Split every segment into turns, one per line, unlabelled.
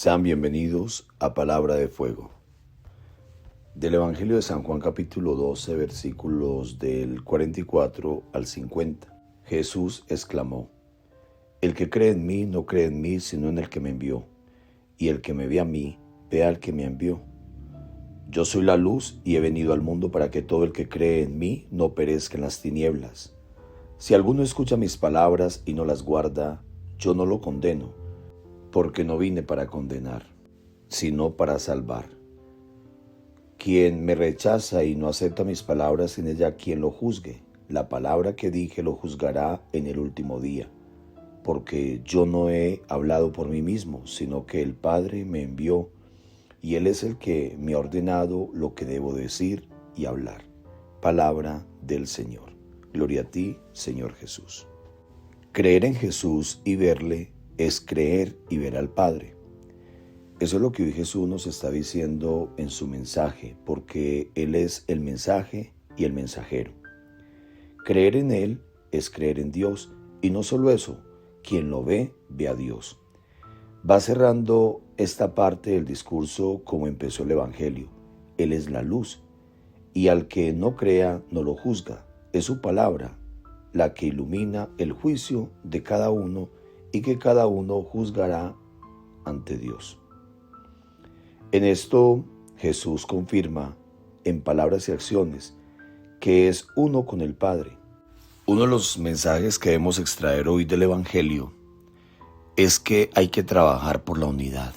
Sean bienvenidos a Palabra de Fuego. Del Evangelio de San Juan capítulo 12, versículos del 44 al 50. Jesús exclamó: El que cree en mí no cree en mí, sino en el que me envió. Y el que me ve a mí, ve al que me envió. Yo soy la luz y he venido al mundo para que todo el que cree en mí no perezca en las tinieblas. Si alguno escucha mis palabras y no las guarda, yo no lo condeno, porque no vine para condenar, sino para salvar. Quien me rechaza y no acepta mis palabras, tiene ya quien lo juzgue. La palabra que dije lo juzgará en el último día, porque yo no he hablado por mí mismo, sino que el Padre me envió, y Él es el que me ha ordenado lo que debo decir y hablar. Palabra del Señor. Gloria a ti, Señor Jesús. Creer en Jesús y verle es creer y ver al Padre. Eso es lo que hoy Jesús nos está diciendo en su mensaje, porque Él es el mensaje y el mensajero. Creer en Él es creer en Dios, y no solo eso, quien lo ve, ve a Dios. Va cerrando esta parte del discurso como empezó el Evangelio. Él es la luz, y al que no crea no lo juzga. Es su palabra la que ilumina el juicio de cada uno y que cada uno juzgará ante Dios. En esto Jesús confirma en palabras y acciones que es uno con el Padre. Uno de los mensajes que debemos extraer hoy del Evangelio es que hay que trabajar por la unidad.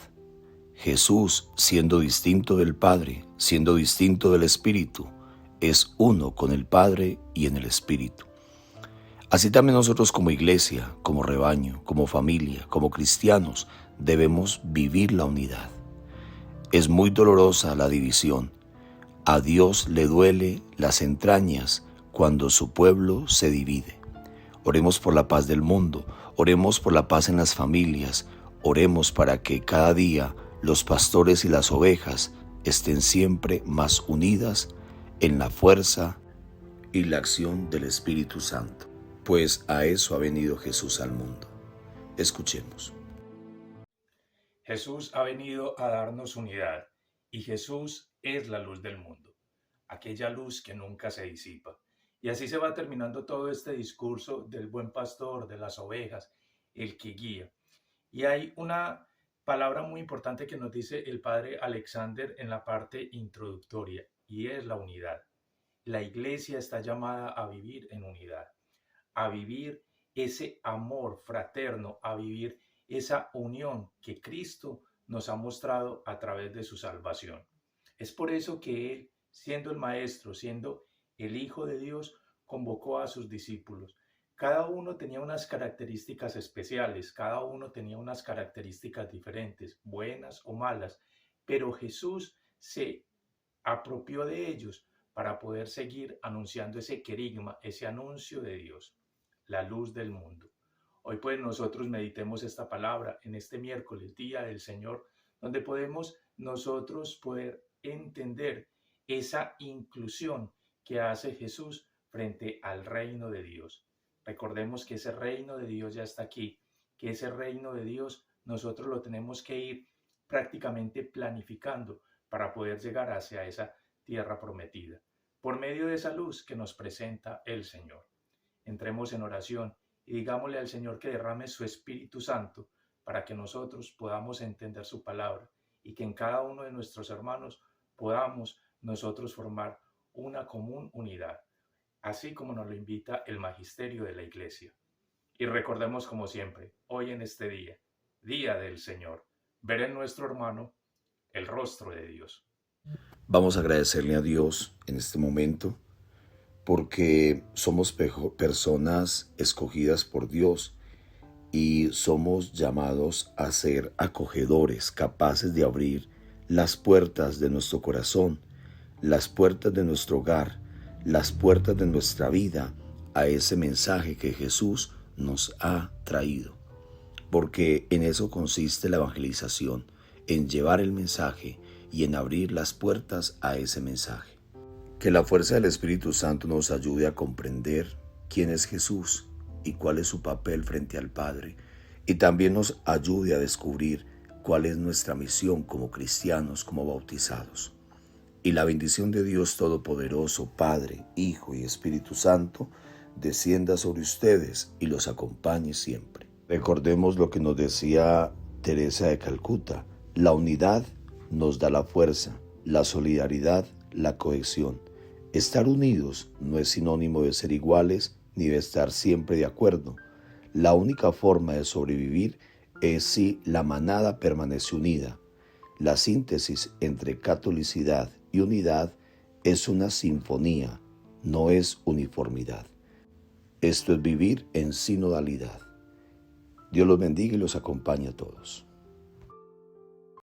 Jesús, siendo distinto del Padre, siendo distinto del Espíritu, es uno con el Padre y en el Espíritu. Así también nosotros como iglesia, como rebaño, como familia, como cristianos, debemos vivir la unidad. Es muy dolorosa la división. A Dios le duele las entrañas cuando su pueblo se divide. Oremos por la paz del mundo, oremos por la paz en las familias, oremos para que cada día los pastores y las ovejas estén siempre más unidas en la fuerza y la acción del Espíritu Santo, pues a eso ha venido Jesús al mundo. Escuchemos.
Jesús ha venido a darnos unidad y Jesús es la luz del mundo, aquella luz que nunca se disipa. Y así se va terminando todo este discurso del buen pastor, de las ovejas, el que guía. Y hay una palabra muy importante que nos dice el padre Alexander en la parte introductoria, y es la unidad. La iglesia está llamada a vivir en unidad, a vivir ese amor fraterno, a vivir esa unión que Cristo nos ha mostrado a través de su salvación. Es por eso que Él, siendo el Maestro, siendo el Hijo de Dios, convocó a sus discípulos. Cada uno tenía unas características especiales, cada uno tenía unas características diferentes, buenas o malas, pero Jesús se apropió de ellos para poder seguir anunciando ese querigma, ese anuncio de Dios, la luz del mundo. Hoy pues nosotros meditemos esta palabra en este miércoles, Día del Señor, donde podemos nosotros poder entender esa inclusión que hace Jesús frente al reino de Dios. Recordemos que ese reino de Dios ya está aquí, que ese reino de Dios nosotros lo tenemos que ir prácticamente planificando para poder llegar hacia esa tierra prometida, por medio de esa luz que nos presenta el Señor. Entremos en oración y digámosle al Señor que derrame su Espíritu Santo para que nosotros podamos entender su palabra y que en cada uno de nuestros hermanos podamos nosotros formar una común unidad, así como nos lo invita el magisterio de la Iglesia. Y recordemos como siempre, hoy en este día, Día del Señor, ver en nuestro hermano el rostro de Dios.
Vamos a agradecerle a Dios en este momento porque somos personas escogidas por Dios y somos llamados a ser acogedores, capaces de abrir las puertas de nuestro corazón, las puertas de nuestro hogar, las puertas de nuestra vida a ese mensaje que Jesús nos ha traído. Porque en eso consiste la evangelización, en llevar el mensaje y en abrir las puertas a ese mensaje. Que la fuerza del Espíritu Santo nos ayude a comprender quién es Jesús y cuál es su papel frente al Padre, y también nos ayude a descubrir cuál es nuestra misión como cristianos, como bautizados. Y la bendición de Dios Todopoderoso, Padre, Hijo y Espíritu Santo, descienda sobre ustedes y los acompañe siempre. Recordemos lo que nos decía Teresa de Calcuta: la unidad nos da la fuerza, la solidaridad, la cohesión. Estar unidos no es sinónimo de ser iguales ni de estar siempre de acuerdo. La única forma de sobrevivir es si la manada permanece unida. La síntesis entre catolicidad y unidad es una sinfonía, no es uniformidad. Esto es vivir en sinodalidad. Dios los bendiga y los acompañe a todos.